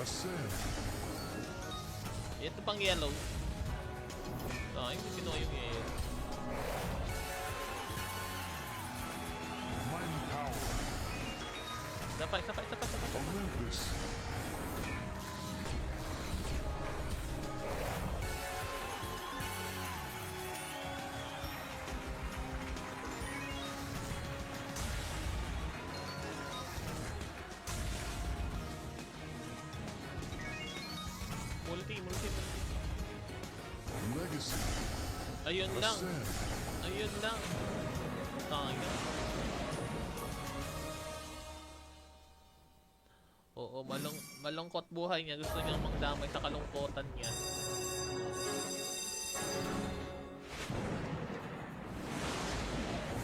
Ascend. Ito pang yellow. Ay, hindi kinuha yung yellow. Mighty power. Isa pa. Olympus. Multi. Legacy. Ayun lang. Ascend. Sayang. Oo, malungkot buhay niya. Gusto niyang magdamay sa kalungkotan niya.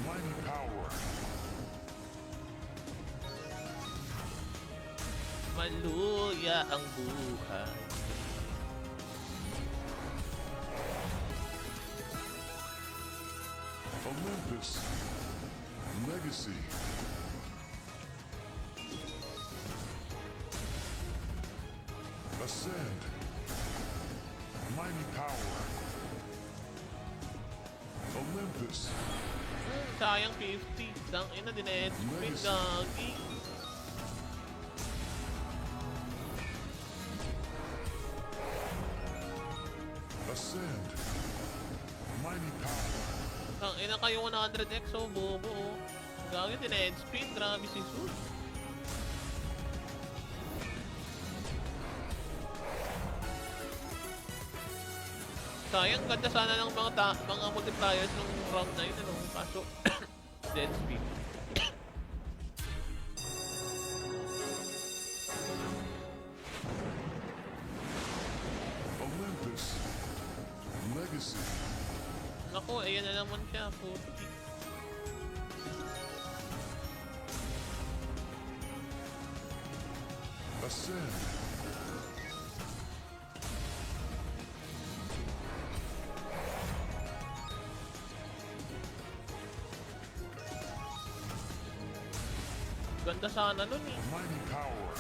Mighty power. Maluya ang buhay. Olympus. Legacy. Ascend. Mighty power. Olympus. Sayang 50. Dang ina din eh. Spin gagi. Ascend. Mighty power. Dang ina kayo 100x oh. Bobo oh. Gagi din eh. Spin. Grabe si Sus. Sayang, ganda sana ng mga multipliers nung round na yun, ano? Kaso, dead speed. Olympus. Legacy. Naku, ayan na naman siya, puti. Ascend. Ganda sana nun eh. Mighty power.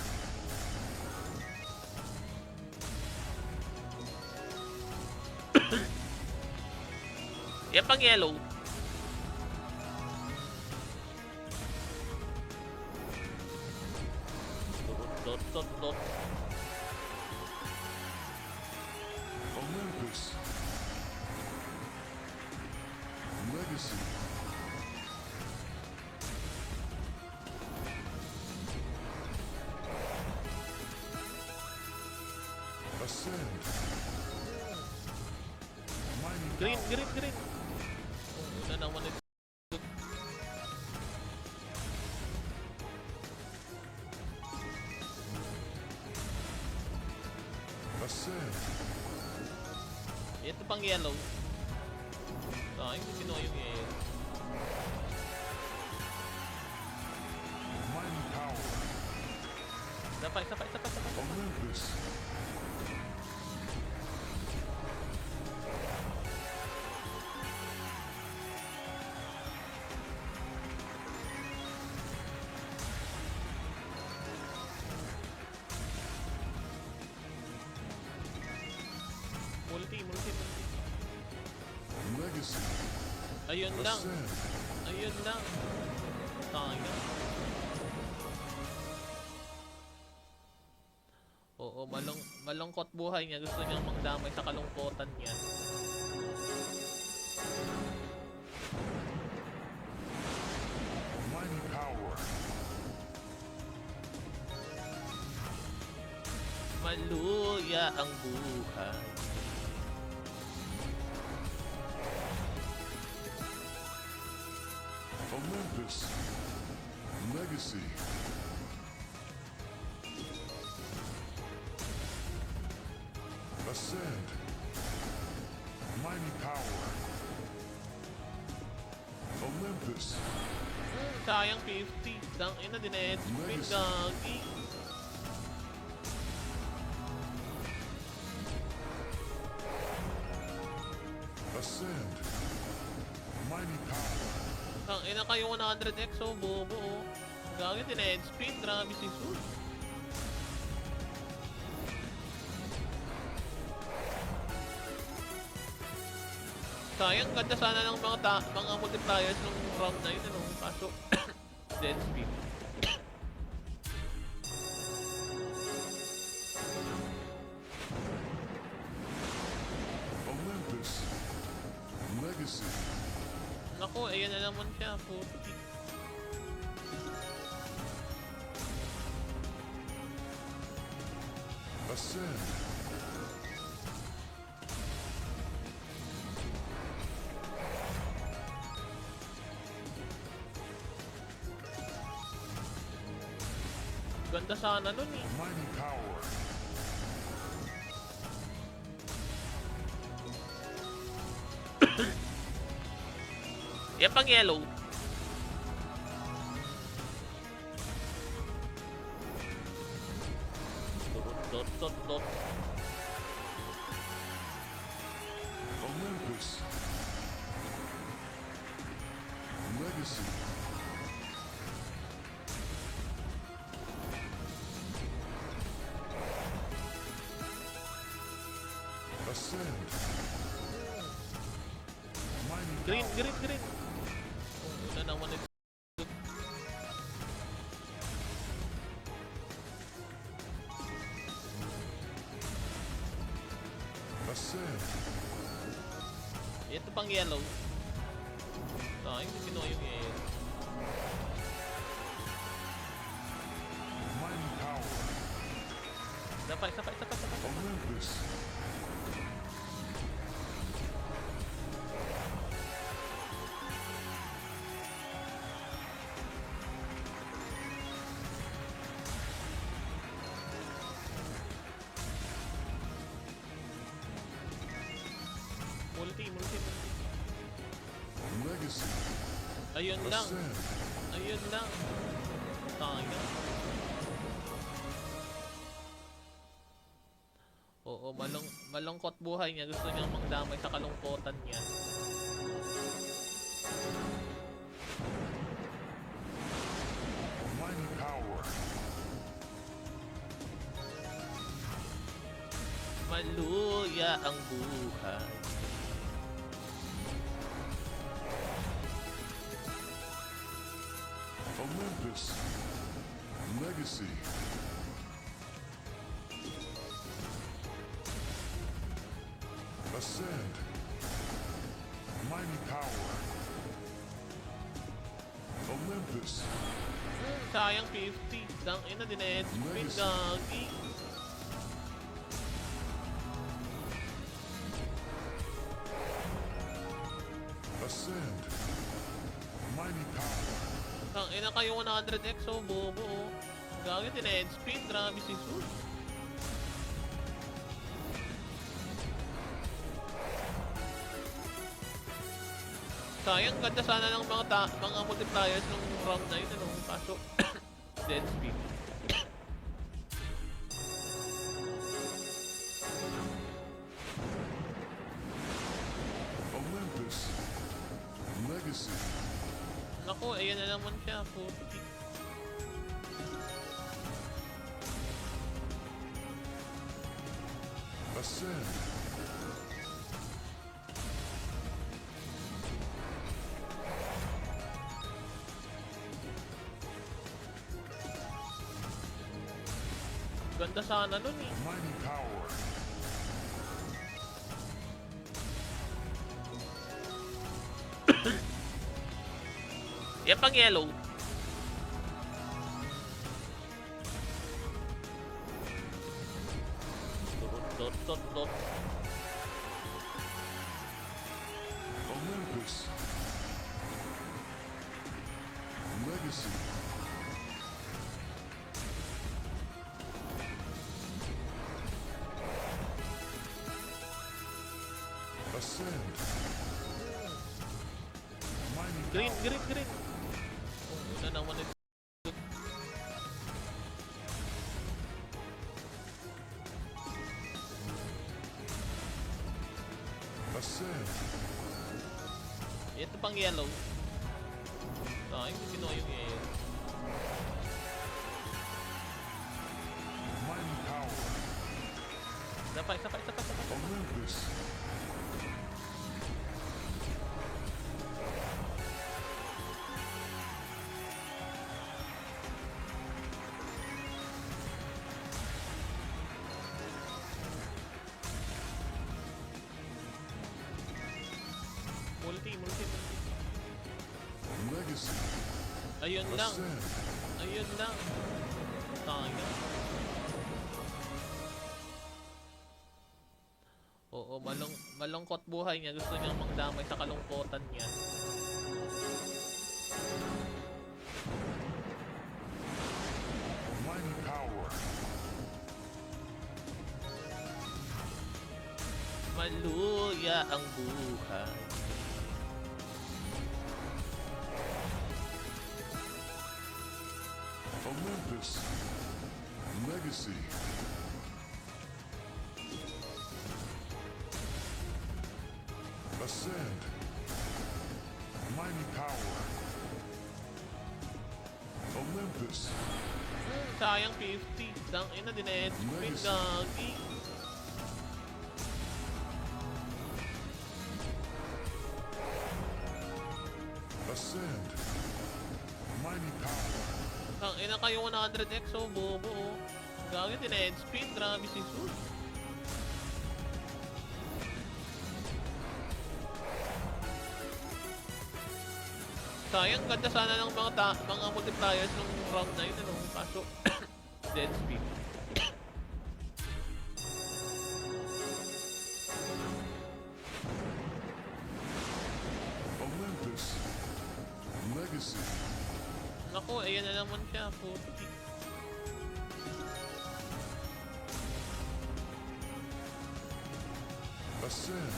Yan pang yellow. Dot. Olympus. Legacy. Ascend. Mighty Green. power. Una naman ito. Ascend. Ito pang yellow. Ay, hindi kinuha yung yellow. Mighty power. Isa pa. Olympus. Multi. Legacy. Ayun lang. Ascend. Sayang. Oo, malungkot buhay niya. Gusto niyang magdamay sa kalungkotan niya. Mighty power. Maluya ang buhay. Olympus. Legacy. Ascend. Mighty power. Olympus. Sayang 50. Dang ina din eh. Spin gagi. Ascend. Mighty power. Dang ina kayo 100x oh. Bobo oh. Gagi din eh. Spin. Grabe si Sus. Sayang, ganda sana ng mga multipliers nung round na yun, ano? Kaso, dead speed. Olympus. Legacy. Naku, ayan na naman siya, puti. Ascend. Ganda sana nun eh. Mighty power. Yan pang yellow. Dot. Olympus. Legacy. Ascend. Mighty Green. power. Una naman ito. Ascend. Ito pang yellow. Sayang, hindi kinuha yung yellow. Mighty power. Isa pa. Olympus. Multi. Legacy. Ayun lang. Ascend. Sayang. Oo, malungkot buhay niya. Gusto niyang magdamay sa kalungkotan niya. Mighty power. Maluya ang buhay. Olympus. Legacy. Ascend. Mighty power. Olympus. Sayang 50. Dang ina, din-edge spin, gagi. Ascend. Mighty power. Dang ina kayo 100x, oh, bobo, oh. Gagi, din-edge spin, grabe si Sus. Sayang, ganda sana ng mga multipliers nung round na yun, ano? Kaso, dead speed. Olympus. Legacy. Naku, ayan na naman siya, puti. Ascend. Ganda sana nun eh. Mighty power. Yan pang yellow. Dot. Olympus. Legacy. Ascend. Mighty Green. power. Una naman ito. Ascend. Ito pang yellow. Sayang, hindi kinuha yung yellow. Mighty power. Isa pa. Olympus. Legacy. Ayun lang. Ascend. Ayun lang. Sayang. Oo, malungkot buhay niya. Gusto niyang magdamay sa kalungkutan niya. Mighty power. Maluya ang buhay. Olympus. Legacy. Ascend. Mighty power. Olympus. Sayang 50. Dang ina din eh. Spin Nice. gagi. Ascend. Mighty power. Dang ina kayo 100x oh. Bobo oh. Gagi din eh. Spin. Grabe si Sus. Sayang ganda sana ng mga multipliers nung round na yun ano. Kaso dead speed. Olympus. Legacy. Naku, ayan na naman siya. Puti. Ascend.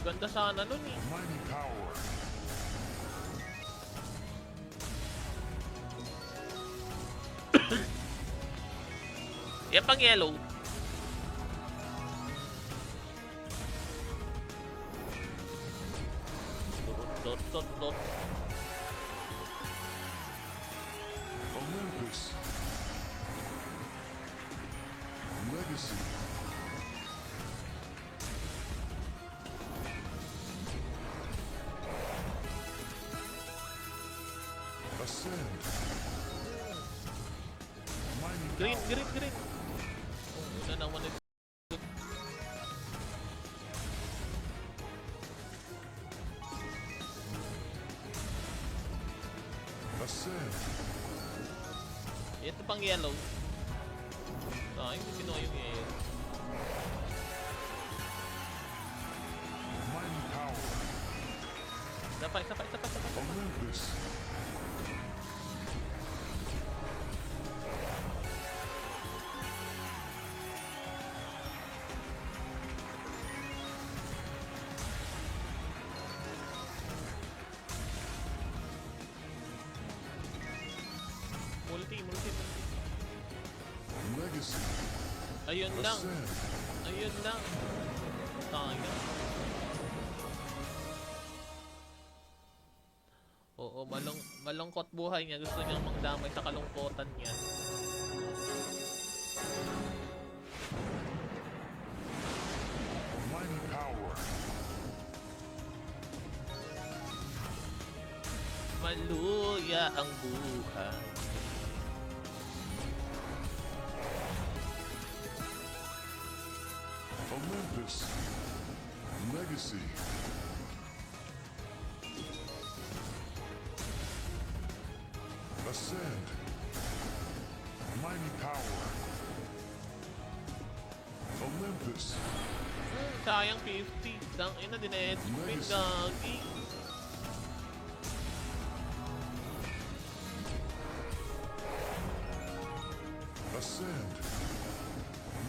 Ganda sana nun eh. Mighty power. Yan pang yellow. Dot. Olympus. Legacy. Ascend. Mighty Green. power. Oh, una naman ito. Ascend. Ito pang yellow. Ay, hindi kinuha yung yellow. Mighty power. Isa pa. Olympus. Multi. Legacy. Ayun lang. Ascend. Sayang. Oo, malungkot buhay niya. Gusto niyang magdamay sa kalungkutan niya. Mighty power. Maluya ang buhay. Olympus. Legacy. Ascend. Mighty power. Olympus. Sayang 50. Dang ina din eh. Spin Nice. gagi. Ascend.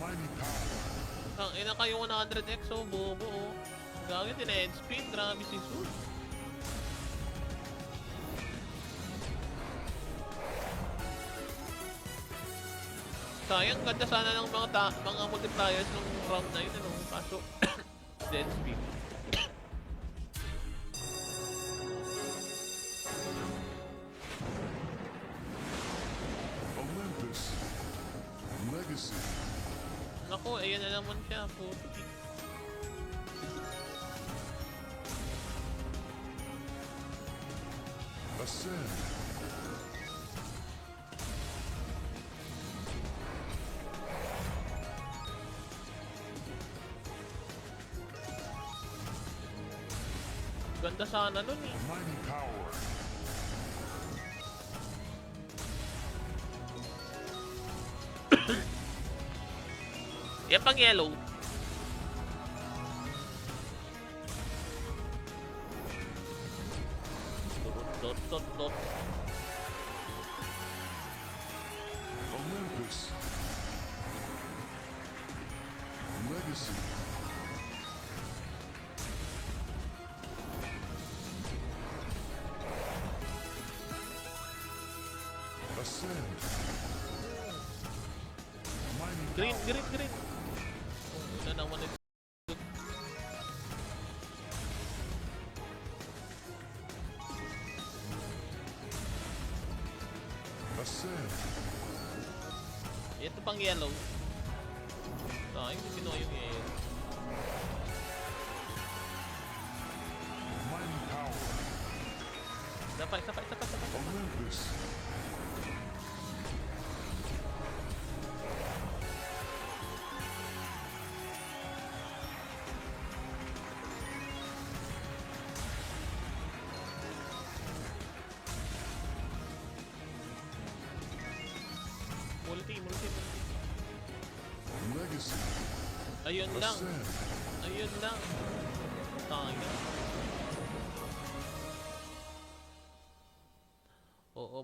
Mighty power. Dang ina kayo 100x oh. Bobo oh. Gagi din eh. Spin. Grabe si Sus. Sayang ganda sana ng mga multipliers nung round na yun ano. Kaso dead speed. Olympus. Legacy. Naku, ayan na naman siya. Puti. Ascend. Ganda sana nun eh. Mighty power. Yan pang yellow. Dot, dot, dot. Olympus. Legacy. Ascend. Mighty Green, power. green, green. Una naman ito. Ascend. Ito pang yellow. Sayang, hindi kinuha yung yellow. Mighty power. Isa pa, isa pa, isa pa, isa pa. Olympus. Multi, multi, multi. Legacy. Ayun lang. Ascend. Ayun lang. Sayang. Oo,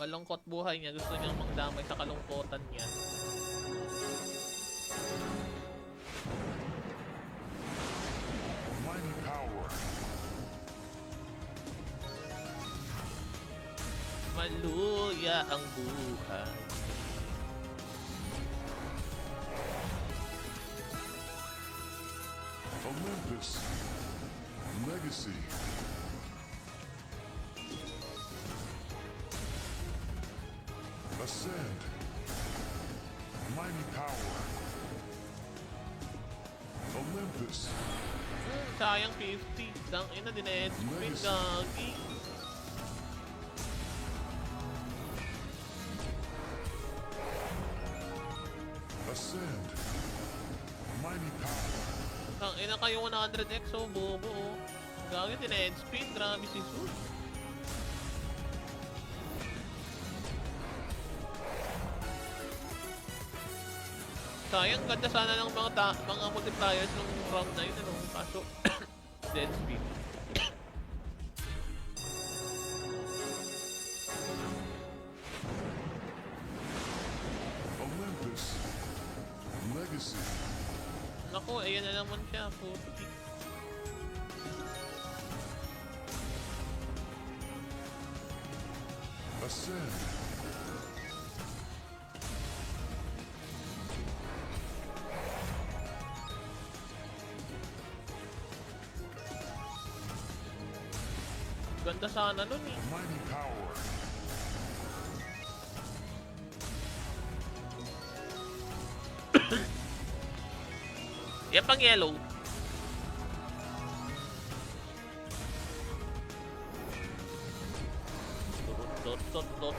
malungkot buhay niya. Gusto niyang magdamay sa kalungkutan niya. Mighty power. Maluya ang buhay. Olympus. Legacy. Ascend. Mighty power. Olympus. Sayang 50. Dang ina, din-edge spin, gagi. Ascend. Mighty power. Dang ina kayo 100x, oh, bobo, oh. Gagi, din-edge spin. Grabe si Sus. Sayang, ganda sana ng mga multipliers nung round na yun, ano, kaso dead speed. Olympus. Legacy. Naku, ayan na naman siya, puti. Ascend. Ganda sana nun eh. Mighty power. Yan pang yellow. Dot, dot, dot.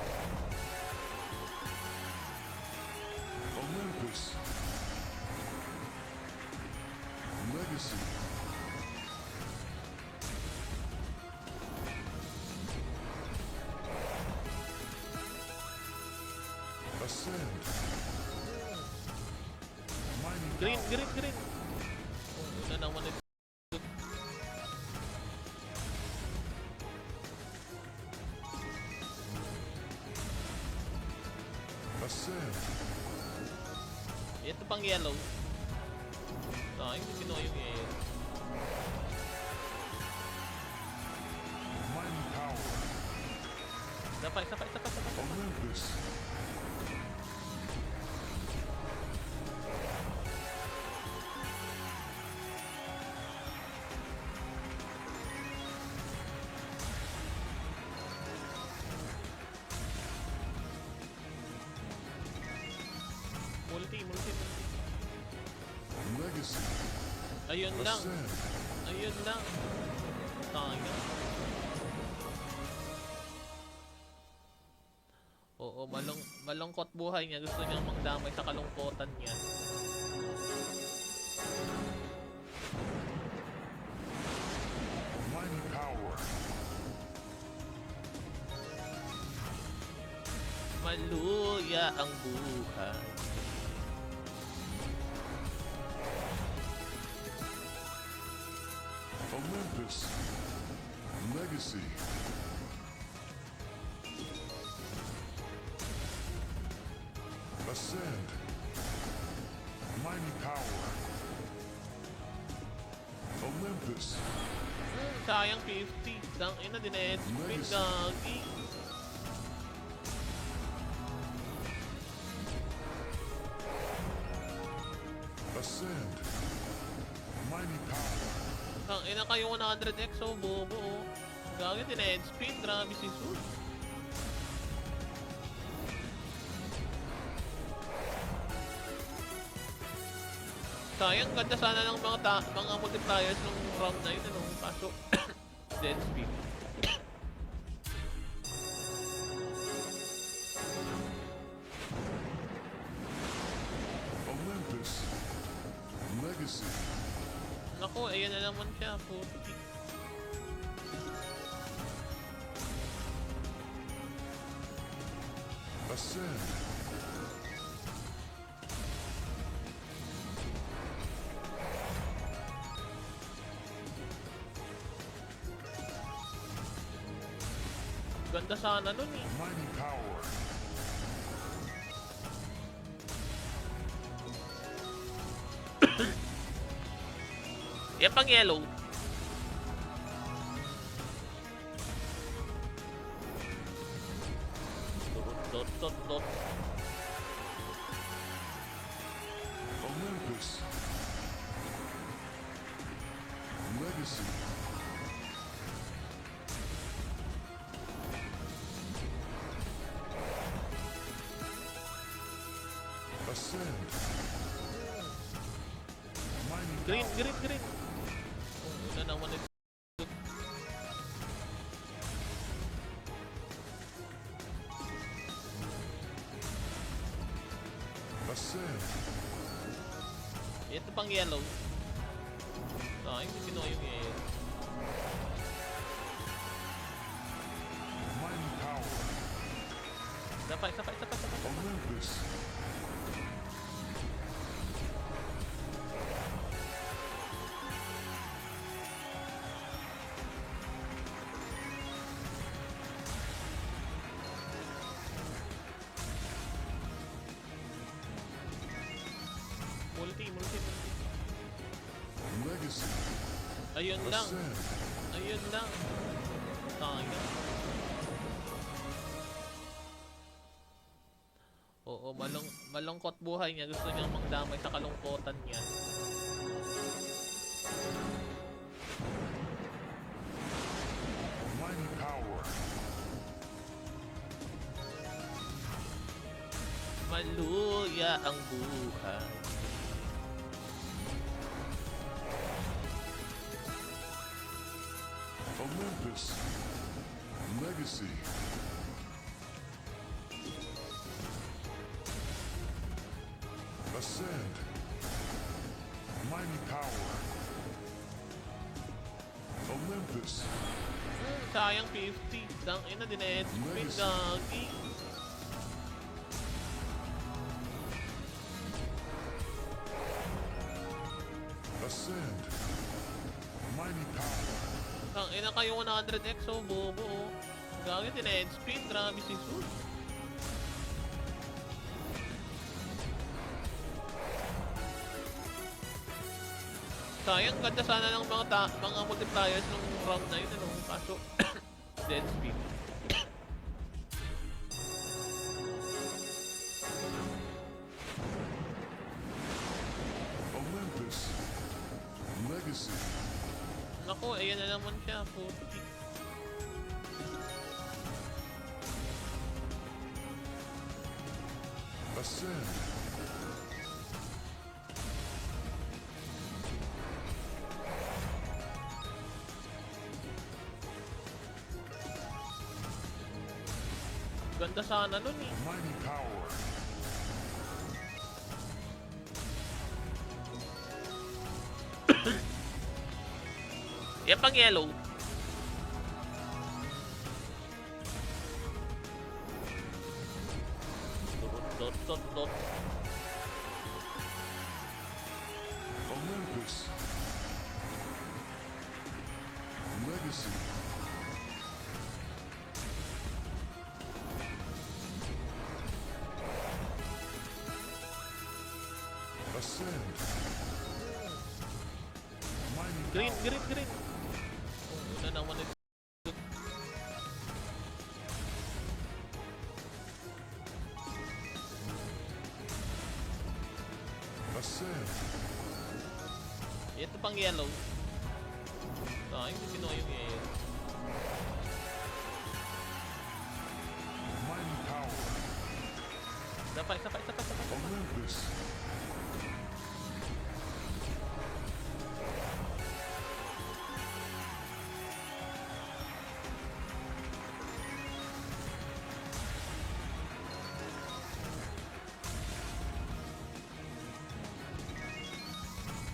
Olympus. Legacy. Ascend. Mighty Green, power. green, green. Una naman ito. Ascend. Ito pang yellow. Sayang, hindi kinuha yung yellow. Mighty power. Isa pa, isa pa, isa pa, isa pa. Olympus. Multi, multi, multi. Legacy. Ayun lang. Ascend. Ayun lang. Sayang. Oo, malungkot buhay niya. Gusto niyang magdamay sa kalungkutan niya. Mighty power. Maluya ang buhay. Olympus. Legacy. Ascend. Mighty power. Olympus. Sayang 50. Dang ina din eh. Spin gagi. Ascend. Mighty power. Dang ina kayo 100x oh bobo oh. Gagi din eh. Spin. Grabe si Sus. Sayang ganda sana ng mga multipliers nung round na yun, ano, kaso dead speed. Olympus. Legacy. Naku, ayan na naman siya, puti. Ascend. Ganda sana nun eh. Mighty power. Yan pang yellow. Dot. Olympus. Legacy. Ascend. Mighty Green. power. Oh, una naman ito. Ascend. Ito pang yellow. Ay, hindi kinuha yung yellow. Mighty power. Isa pa. Olympus. Multi. Legacy. Ayun lang. Ascend. Sayang. Oo, malungkot buhay niya. Gusto niyang magdamay sa kalungkotan niya. Mighty power. Maluya ang buhay. Olympus. Legacy. Ascend. Mighty power. Olympus. Sayang 50. Dang ina din eh. Spin gagi. Ascend. Mighty power. Dang ina kayo 100x oh bobo oh. Gagi din eh. Spin. Grabe si Sus. Sayang ganda sana ng mga multipliers nung round na yun, ano, kaso dead speed. Olympus. Legacy. Naku, ayan na naman siya, puti. Ascend. Ganda sana nun eh. Mighty power. Yan pang yellow. Dot, dot, dot. Olympus. Legacy. Ascend. Mighty Green, power. green, green. Una naman ito. Ascend. Ito pang yellow. Hindi kinuha yung yellow. Mighty power. Isa pa. Olympus.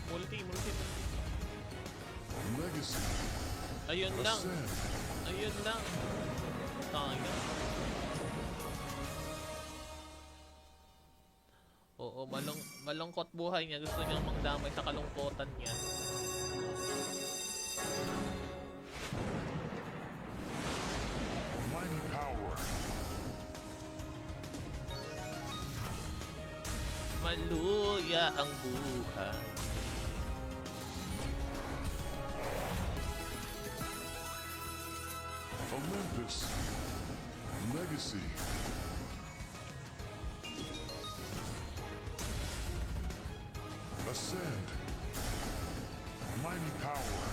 Multi. Legacy. Ayun lang. Ascend. Tanga. Oo, malungkot buhay niya. Gusto niyang magdamay sa kalungkutan niya. Mighty power. Maluya ang buhay. Olympus. Legacy. Ascend. Mighty power.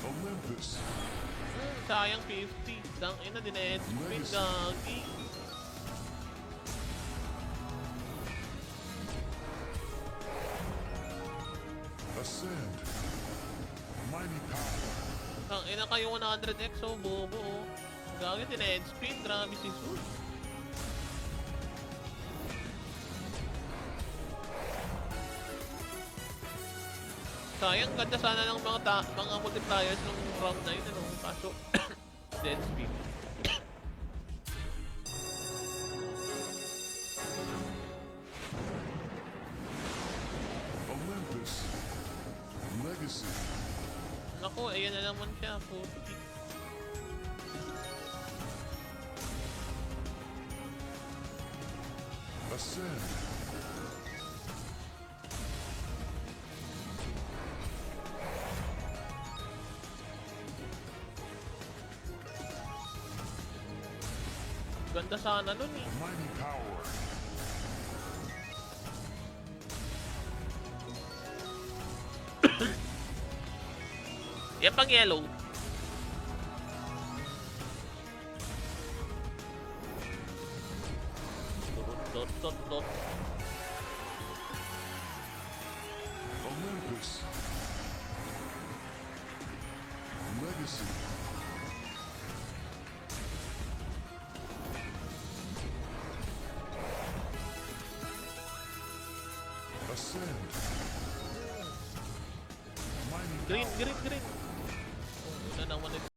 Olympus. Sayang 50. Ina din spin gagi. Ascend. Mighty power. Ina kayo 100x oh, bobo oh. Gagi din spin. Grabe si Sus. Sayang, ganda sana ng mga multipliers nung round na yun, ano? Kaso, dead speed. Olympus. Legacy. Naku, ayan na naman siya, puti. Ascend. Ganda sana nun eh. Mighty power. Yan pang yellow. Dot. Olympus. Legacy. Ascend. Mighty Green. power. Una naman ito.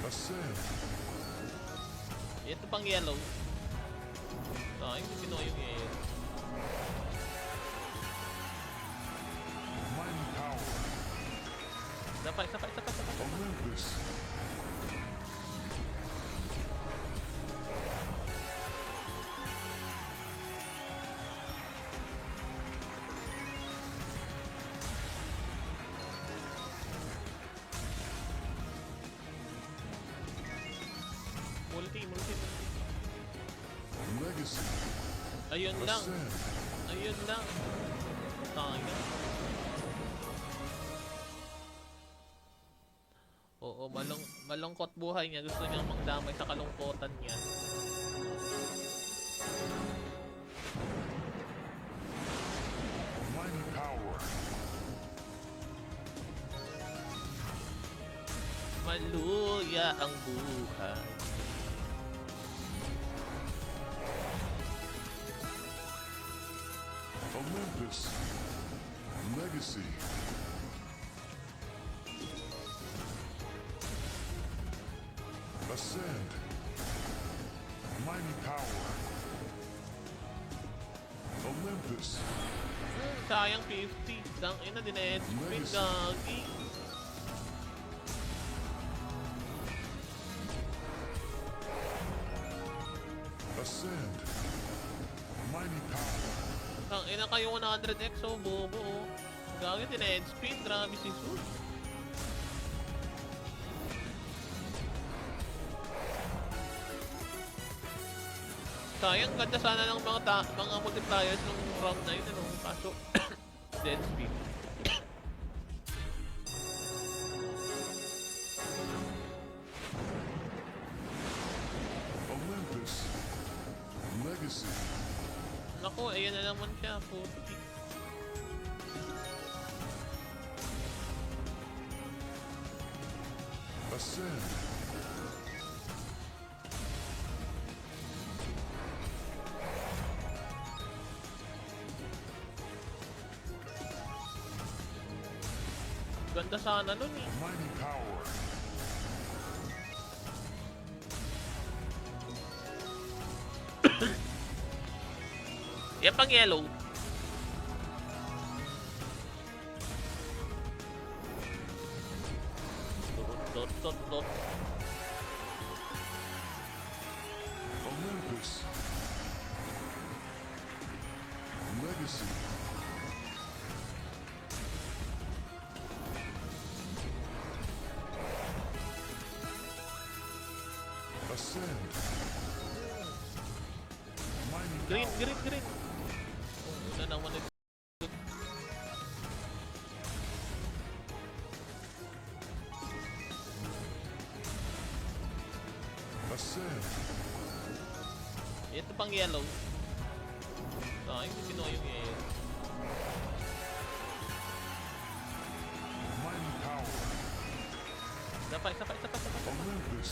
Ascend. Ito pang yellow. Hindi kinuha yung yellow. Mighty power. Isa pa. Olympus. Multi. Legacy. Ayun lang. Ascend. Tanga. Oo, malungkot buhay niya. Gusto niyang magdamay sa kalungkutan niya. Mighty power. Maluya ang buhay. Olympus. Legacy. Ascend. Mighty power. Olympus. Sayang 50. Dang ina, din-spin, gagi. Ascend. Mighty power. Dang ina kayo 100x, oh, bobo, oh. Gagi, din-spin, grabe si Sus. Sayang, ganda sana ng mga multipliers nung round na yun, ano, kaso, dead speed. Olympus. Legacy. Naku, ayan na naman siya, puti. Ascend. Ganda sana nun eh. Mighty power. Yan pang yellow. Dot. Olympus. Legacy. Ascend. Mighty Green. power. Oh, una naman nag... Ascend. Ito pang yellow. Ay, kinuha yung yellow. Mighty power. Isa pa. Olympus.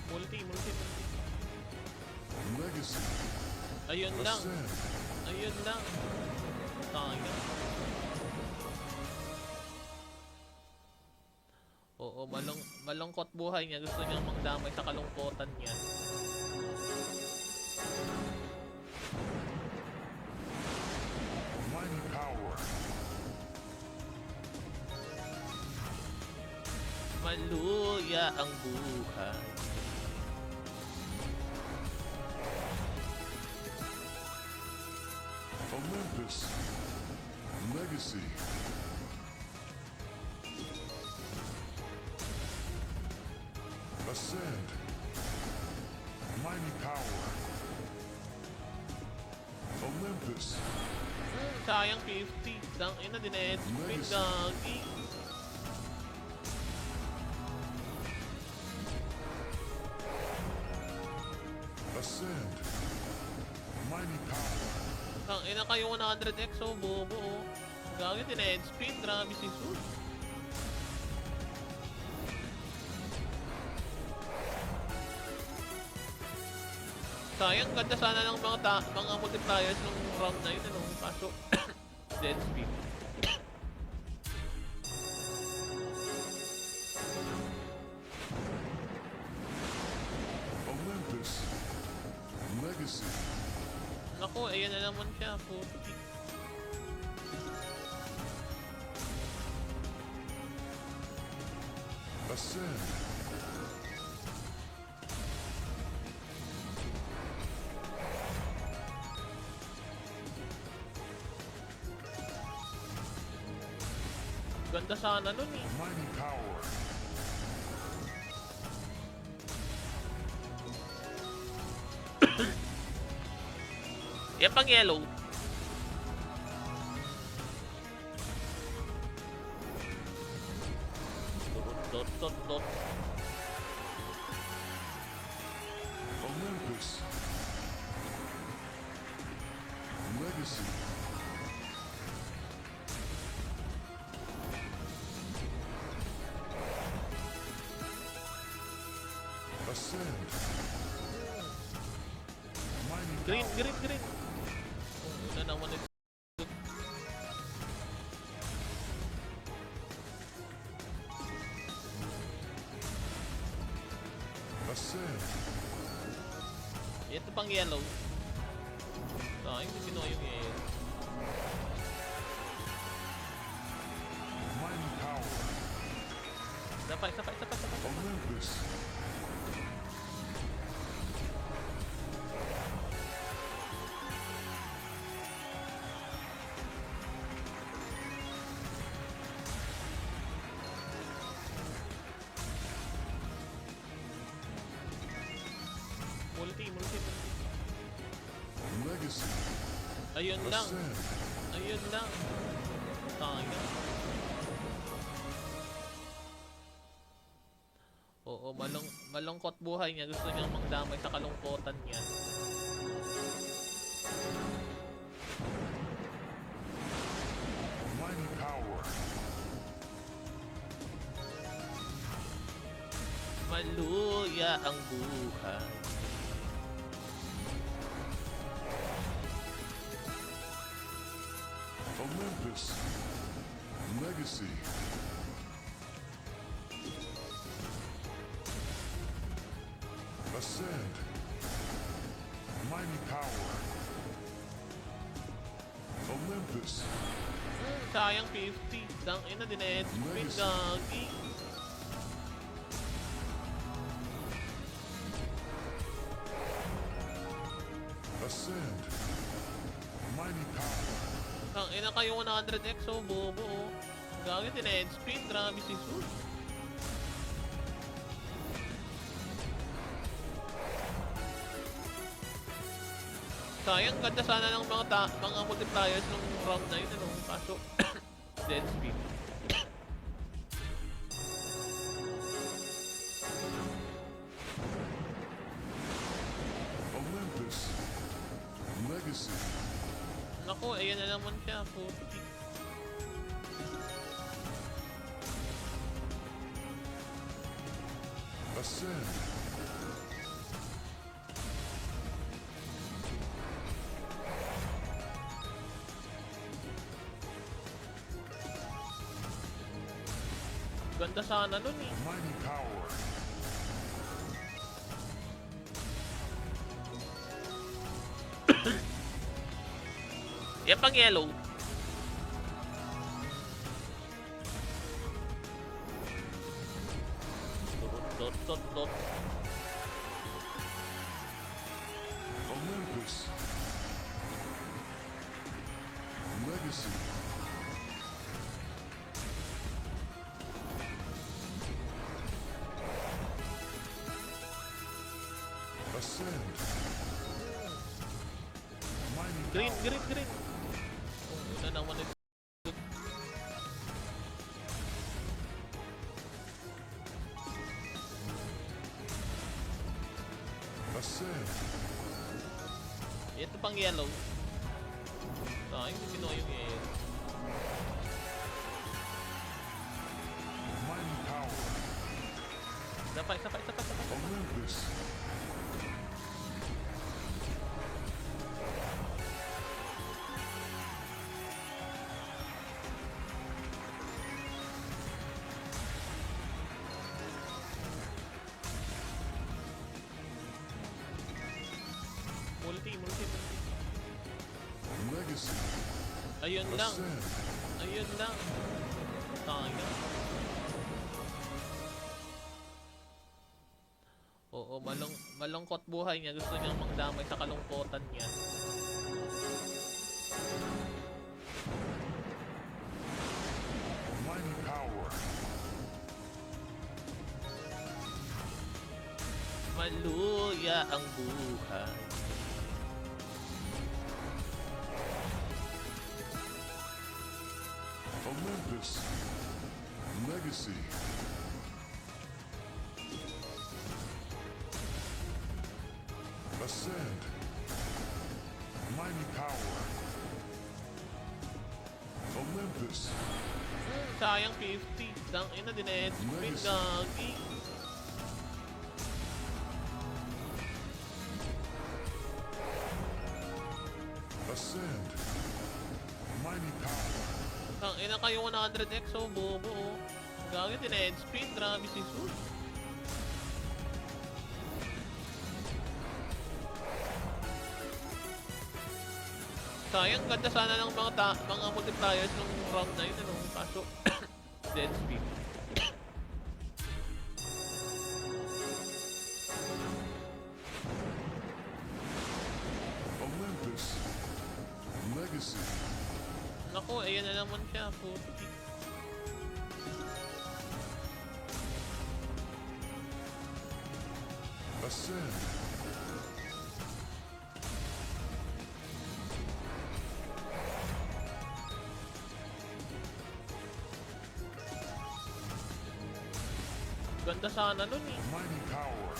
Multi. Legacy. Ayun lang. Ascend. Sayang. Oo, malungkot buhay niya. Gusto niyang magdamay sa kalungkotan niya. Mighty power. Maluya ang buhay. Olympus. Legacy. Ascend. Mighty power. Olympus. Sayang 50. Dang ina, din-spin, Nice. gagi. Ascend. Mighty power. Dang ina kayo 100x, oh, bobo, oh. Gagi, din-spin, grabe si Sus. Sayang, ganda sana ng mga multipliers nung round na yun, ano, kaso, dead speed. Olympus. Legacy. Naku, ayan na naman siya, puti. Ascend. Ganda sana nun eh. Mighty power. Yan pang yellow. Dot. Olympus. Legacy. Ascend. Mighty Green, power. green, green. Una naman ito. Ascend. Ito pang yellow. Sayang, hindi kinuha yung yellow. Mighty power. Isa pa. Olympus. Multi. Legacy. Ayun lang. Ascend. Sayang. Oo, malungkot buhay niya. Gusto niyang magdamay sa kalungkutan niya. Mighty power. Maluya ang buhay. Olympus. Legacy. Ascend. Mighty power. Olympus. Sayang 50. Dang ina din eh. Spin gagi. Ascend. Mighty power. Dang ina kayo 100x oh, bobo oh. Gagi din eh. Spin. Grabe si Sus. Sayang, ganda sana ng mga multipliers nung round na yun, ano? Kaso, dead speed. Olympus. Legacy. Naku, ayan na naman siya. Puti. Ascend. Ganda sana nun eh. Mighty power. Yan pang yellow. Dot. Olympus. Legacy. Ascend. Mighty Green. power. Una naman ito. Ascend. Ito pang yellow. Sayang, hindi kinuha yung yellow. Mighty power. Isa pa. Olympus. Multi. Legacy. Ayun lang. Ascend. Sayang. Oo, malungkot buhay niya. Gusto niyang magdamay sa kalungkutan niya. Mighty power. Maluya ang buhay. Olympus. Legacy. Ascend. Mighty power. Olympus. Sayang 50. Dang ina din eh. Spin gagi. Ang ina kayo 100x, oh, bobo, oh. Gagawin din end speed, grabe si Sus. Sayang, ganda sana ng mga multipliers nung round na yun, ano, kaso, dead speed. Olympus. Legacy. Naku, ayan na naman siya, puti. Ascend. Ganda sana nun eh. Mighty power.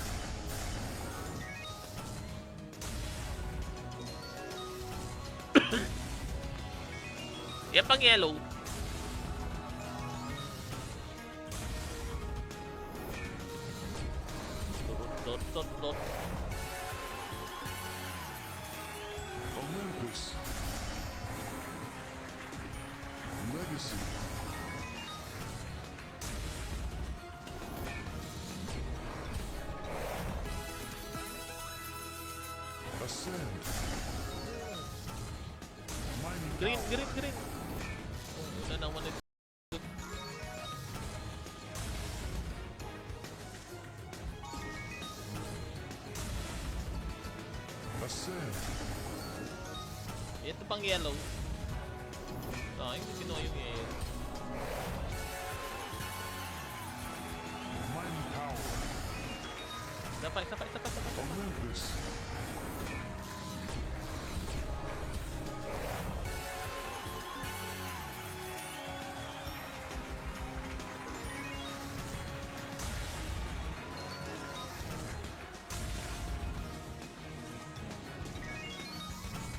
Yan pang yellow. Dot. Olympus. Legacy. Ascend. Mighty Green. power. Una naman ito. Ascend. Ito pang yellow. Ay, kinuha yung yellow. Mighty power. Isa pa. Olympus.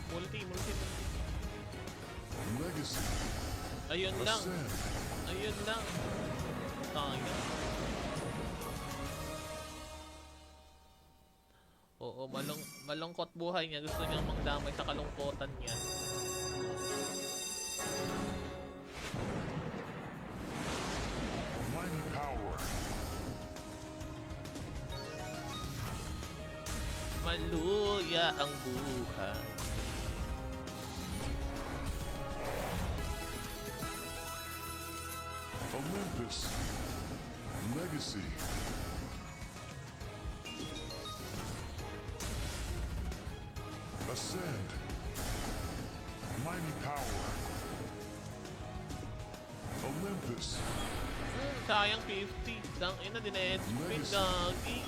Multi. Legacy. Ayun lang. Ascend. Sayang. Oo, malungkot buhay niya. Gusto niyang magdamay sa kalungkotan niya. Mighty power. Maluya ang buhay. Olympus. Legacy. Ascend. Mighty power. Olympus. Sayang 50. Dang ina din eh. Spin gagi.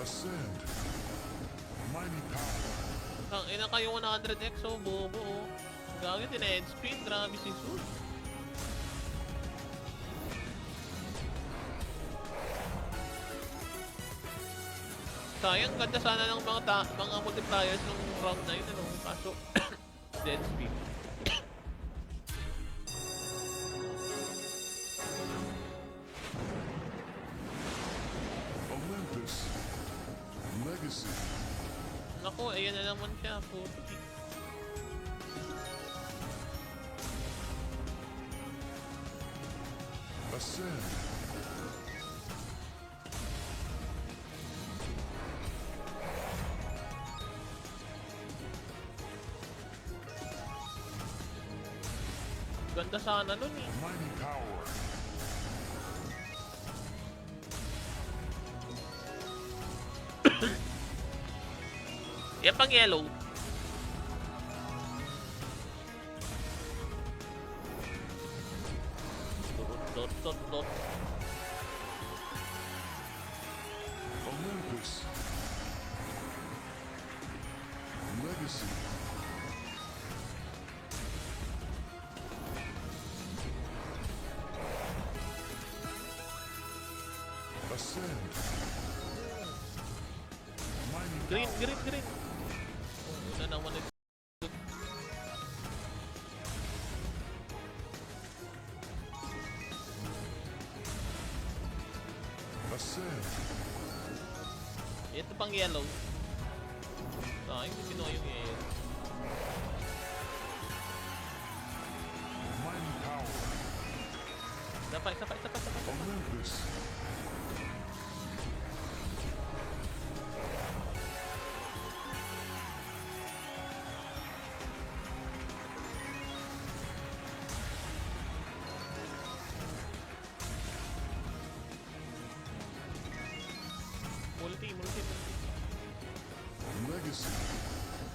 Ascend. Mighty power. Dang ina kayo 100x, oh, bobo, oh. Gagi din eh. Spin, grabe si Sus. Sayang, ganda sana ng mga multipliers nung round na yun, ano, kaso, dead speed. Olympus. Legacy. Naku, ayan na naman siya, puti. Ascend. Ganda sana nun eh. Mighty power. Yan pang yellow. Dot. Olympus. Legacy. Ascend. Mighty Green. power. Una naman ito. Ascend. Ito pang yellow. Sayang, hindi kinuha yung air. Mighty power. Isa pa, isa pa, isa pa, isa pa. Olympus. Multi. Legacy.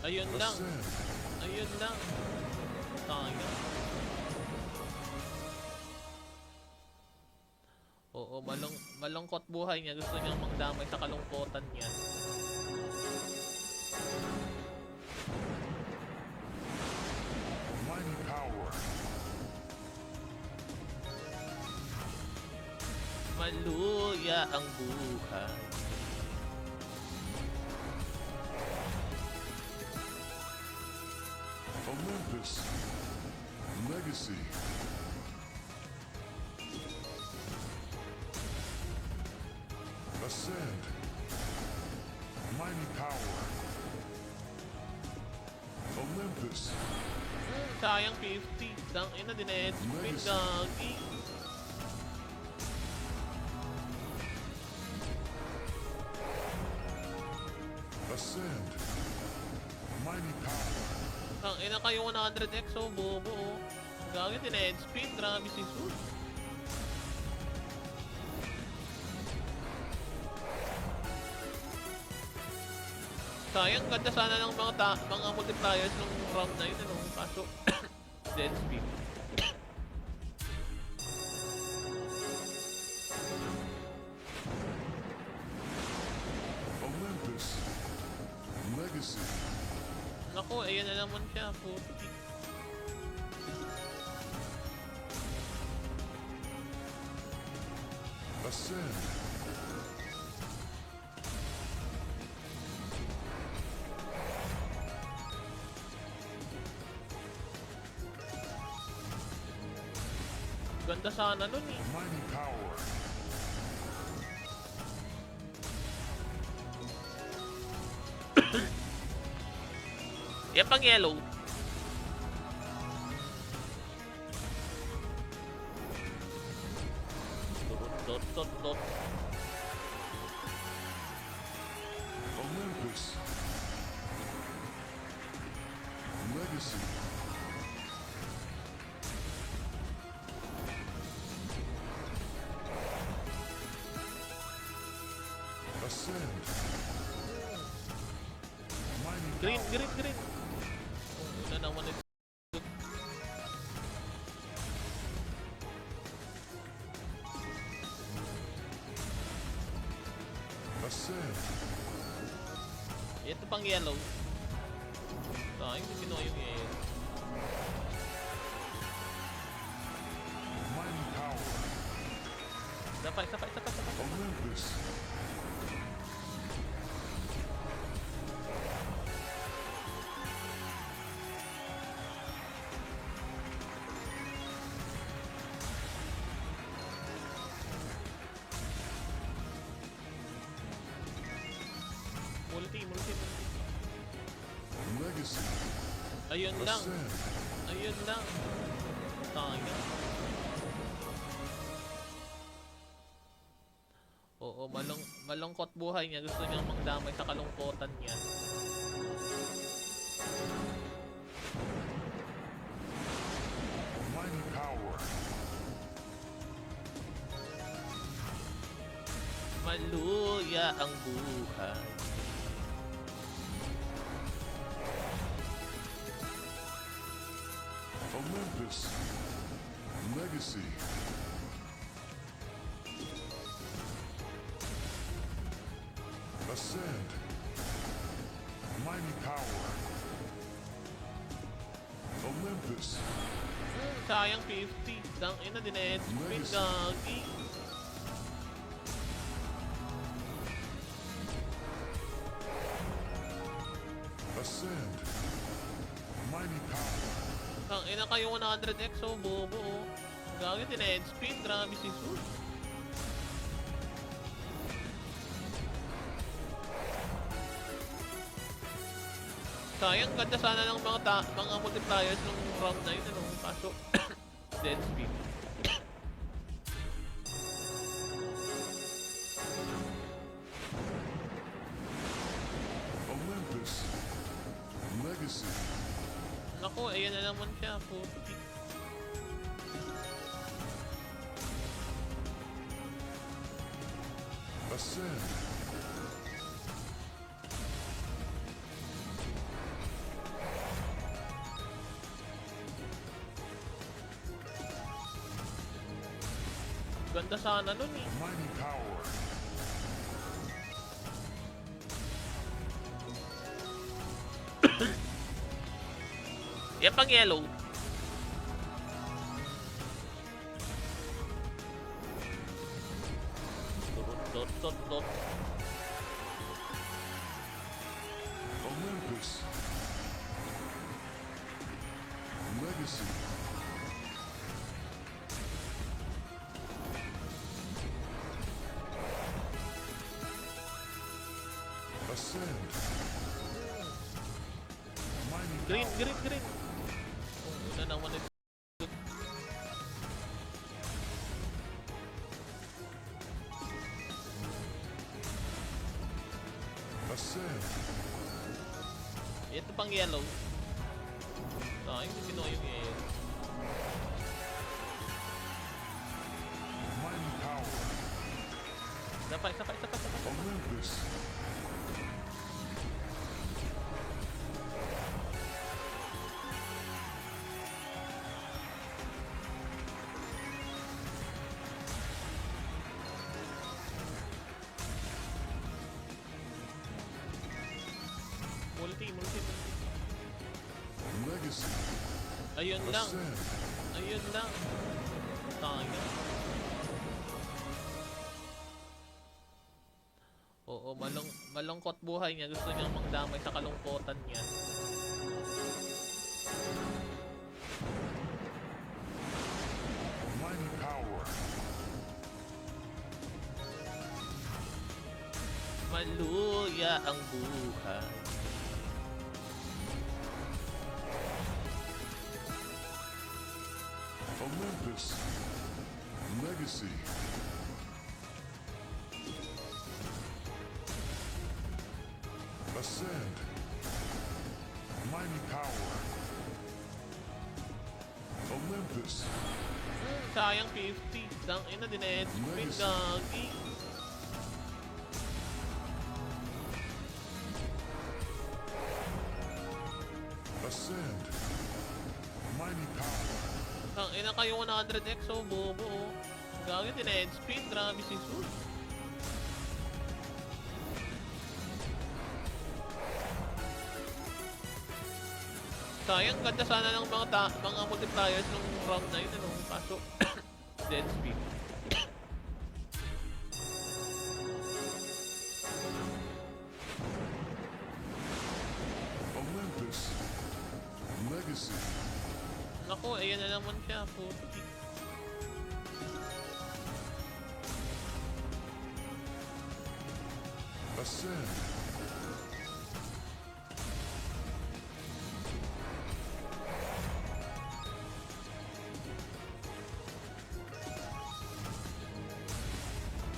Ayun lang. Ascend. Ayun lang. Sayang. Oo, malungkot buhay niya. Gusto niyang magdamay sa kalungkutan niya. Mighty power. Maluya ang buhay. Olympus. Legacy. Ascend. Mighty power. Olympus. Sayang 50. Dang ina din eh. Spin gagi. Ascend. Mighty power. Dang ina kayo 100x oh, bobo oh. Gagi din eh. Spin. Grabe si Sus. Sayang, ganda sana ng mga multipliers nung round na yun, ano? Kaso, dead speed. Olympus. Legacy. Naku, ayan na naman siya, puti. Ascend. Ganda sana nun eh. Mighty power. Yan pang yellow. Dot. Olympus. Legacy. Ascend. Mighty Green. power. Una naman ito. Ascend. Ito pang yellow. Sayang, hindi kinuha yung yellow. Mighty power. Isa pa. Olympus. Multi. Legacy. Ayun lang. Ascend. Sayang. Oo, malungkot buhay niya. Gusto niyang magdamay sa kalungkutan niya. Mighty power. Maluya ang buhay. Olympus. Legacy. Ascend. Mighty power. Olympus. Sayang 50. Dang ina din eh. Spin gagi. Ascend. Mighty power. Dang ina kayo 100x oh, bobo oh. Gagi din eh. Spin. Grabe si Sus. Sayang, ganda sana ng mga multipliers nung round na yun, ano? Kaso, dead speed. Olympus. Legacy. Naku, ayan na naman siya, puti. Ascend. Ganda sana nun eh. Mighty power. Yan pang yellow. Dot. Olympus. Legacy. Ascend. Mighty Green. power. Una naman ito. Ascend. Ito pang yellow. Ay, hindi kinuha yung yellow. Mighty power. Isa pa. Olympus. Multi. Legacy. Ayun lang. Ascend. Sayang. Oo, malungkot buhay niya. Gusto niyang magdamay sa kalungkotan niya. Mighty power. Maluya ang buhay. Olympus. Legacy. Ascend. Mighty power. Olympus. Sayang 50. Dang ina din eh. Spin gagi. Ascend. Mighty power. Dang ina kayo 100x oh, bobo oh. Gagi din eh. Spin. Grabe si Sus. Sayang, ganda sana ng mga multipliers nung round na yun, ano? Kaso, dead speed. Olympus. Legacy. Naku, ayan na naman siya, puti. Ascend.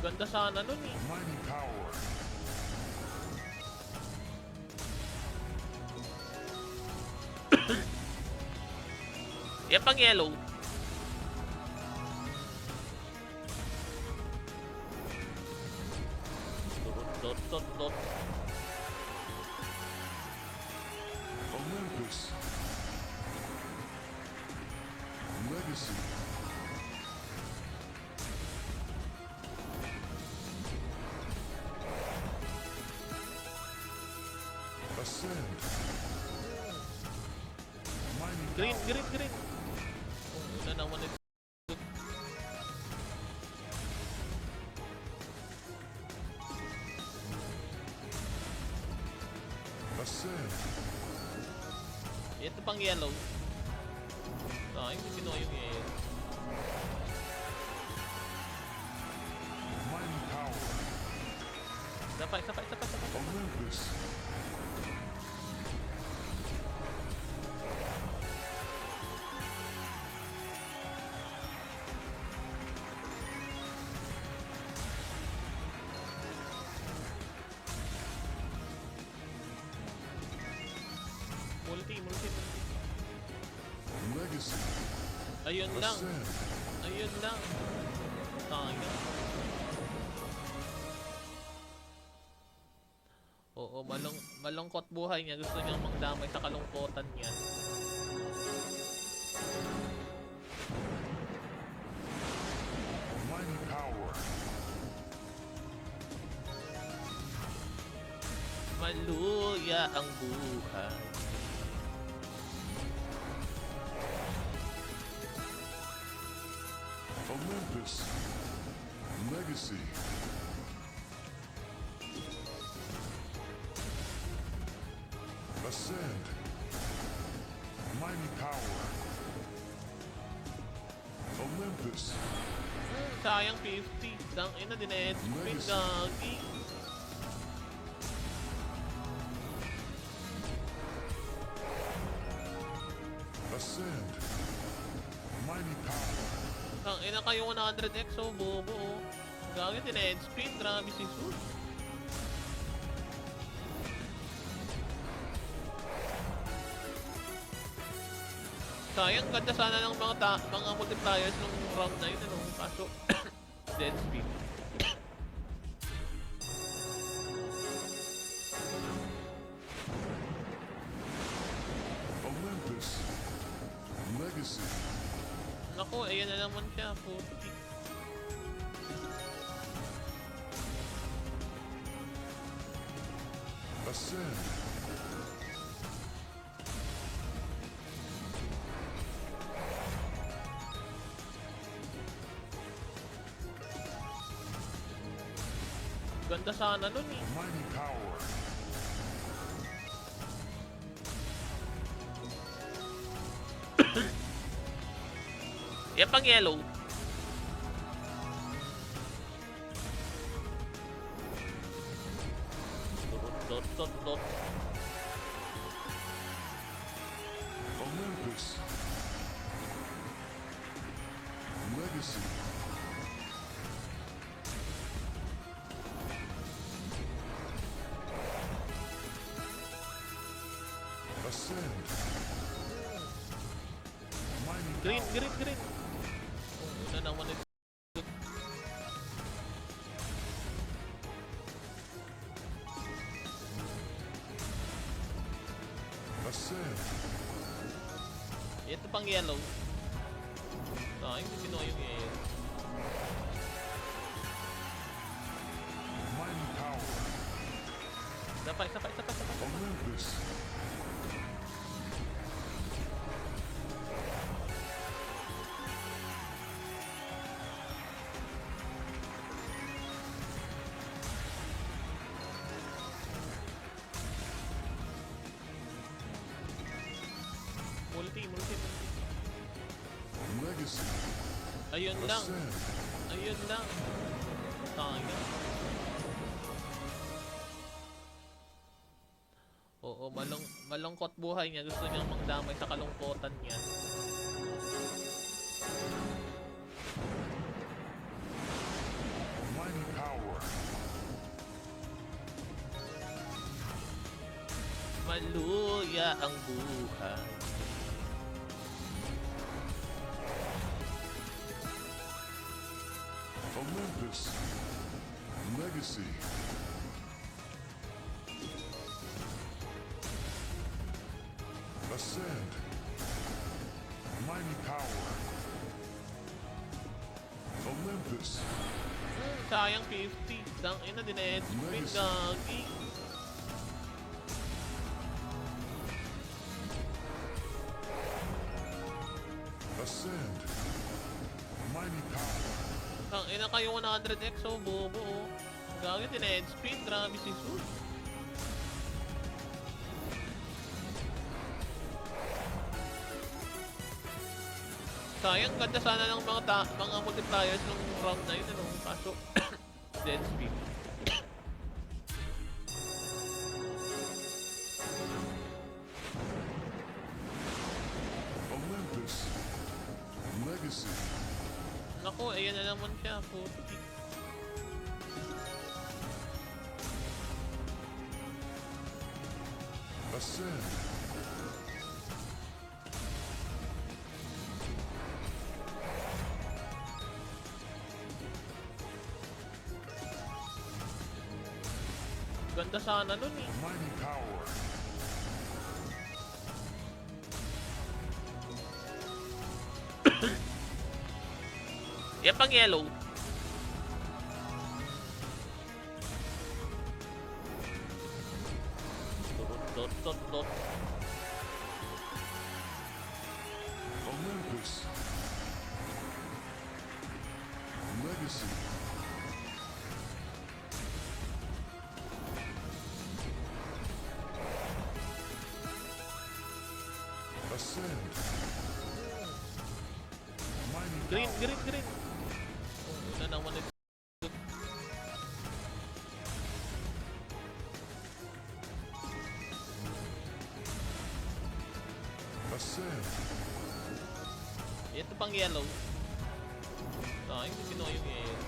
Ganda sana nun eh. Mighty power. Yan pang yellow. Dot. Olympus. Legacy. Ascend. Mighty Green. power. Una naman ito. Ascend. Ito pang yellow. Hindi kinuha yung yellow. Mighty power. Isa pa. Olympus. multi. Legacy. Ayun lang. Ascend. Ayun lang. Sayang. Oo, malungkot buhay niya. Gusto niyang magdamay sa kalungkutan niya. Mighty power. Maluya ang buhay. Olympus. Legacy. Ascend. Mighty power. Olympus. Sayang 50. Dang ina din eh. Spin gagi. Ascend. Mighty power. Dang ina kayo 100x oh, bobo oh. Gagi din eh. Spin. Grabe si Sus. Sayang, ganda sana ng mga multipliers nung round na yun, ano? Kaso, dead speed. Olympus. Legacy. Naku, ayan na naman siya, puti. Ascend. Ganda sana nun eh. Mighty power. Yan pang yellow. Dot. Olympus. Legacy. Ascend. Mighty Green. power. Oh, una naman ito. Ascend. Ito pang yellow. Sayang, hindi kinuha yung yellow. Mighty power. Isa pa. Olympus. Multi. Legacy. Ayun lang. Ascend. Sayang. Oo, malungkot buhay niya. Gusto niyang magdamay sa kalungkutan niya. Mighty power. Maluya ang buhay. Olympus. Legacy. Ascend. Mighty power. Olympus. Sayang 50. Dang ina din eh. Spin gagi. Ascend. Mighty power. Dang ina kayo 100x oh, bobo oh. Gagi din eh. Spin. Grabe si Sus. Sayang, ganda sana ng mga multipliers nung round na yun, ano? Kaso, dead speed. Olympus. Legacy. Naku, ayan na naman siya, puti. Ascend. Ganda sana nun eh. Mighty power. Yan pang yellow. Dot, dot, dot. Olympus. Legacy. Ascend. Mighty Green, power. green, green. Una naman ito. Ascend. Ito pang yellow. Ay, hindi kinuha yung yellow.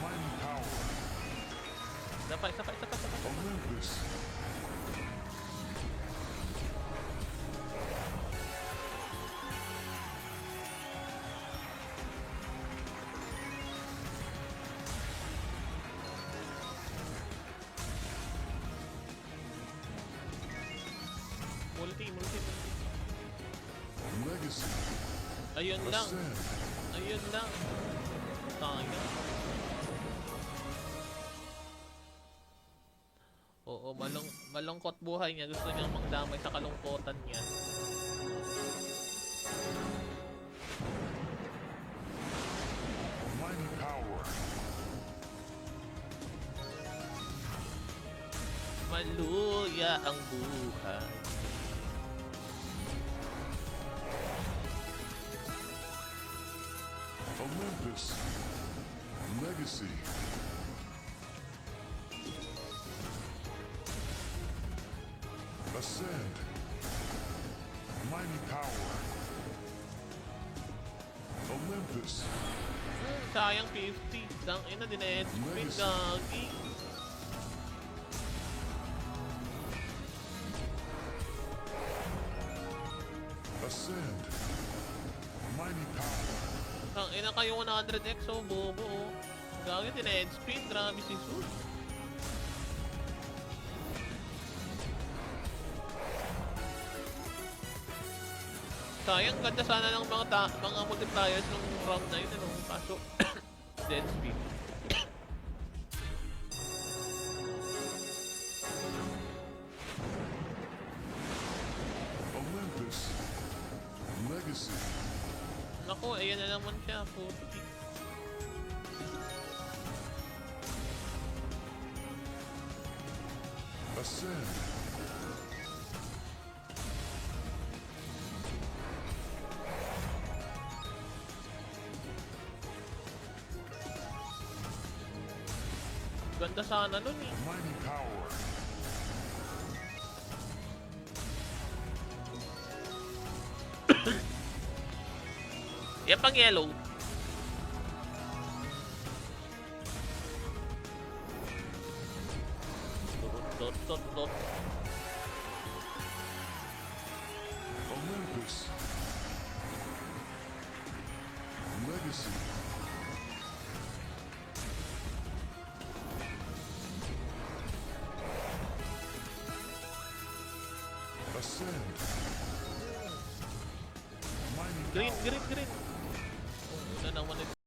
Mighty power. Isa pa, isa pa, isa pa, isa pa. Olympus. Multi, multi, multi. Legacy. Ayun lang. Ascend. Ayun lang. Sayang. Oo, malungkot buhay niya. Gusto niyang magdamay sa kalungkotan niya. Mighty power. Maluya ang buhay. Olympus. Legacy. Ascend. Mighty power. Olympus. Sayang 50. Dang ina din eh. Spin gagi. Ascend. Mighty power. Dang ina kayo 100x oh, bobo oh. Gagi din eh. Spin. Grabe si Sus. Sayang, ganda sana ng mga multipliers nung round na yun, ano, kaso dead speed. Olympus. Legacy. Naku, ayan na naman siya, puti. Ascend. Ganda sana nun eh. Mighty power. Yan pang yellow. Dot, dot, dot. Olympus. Legacy. Ascend. Mighty Green, power. green, green. Una naman ito.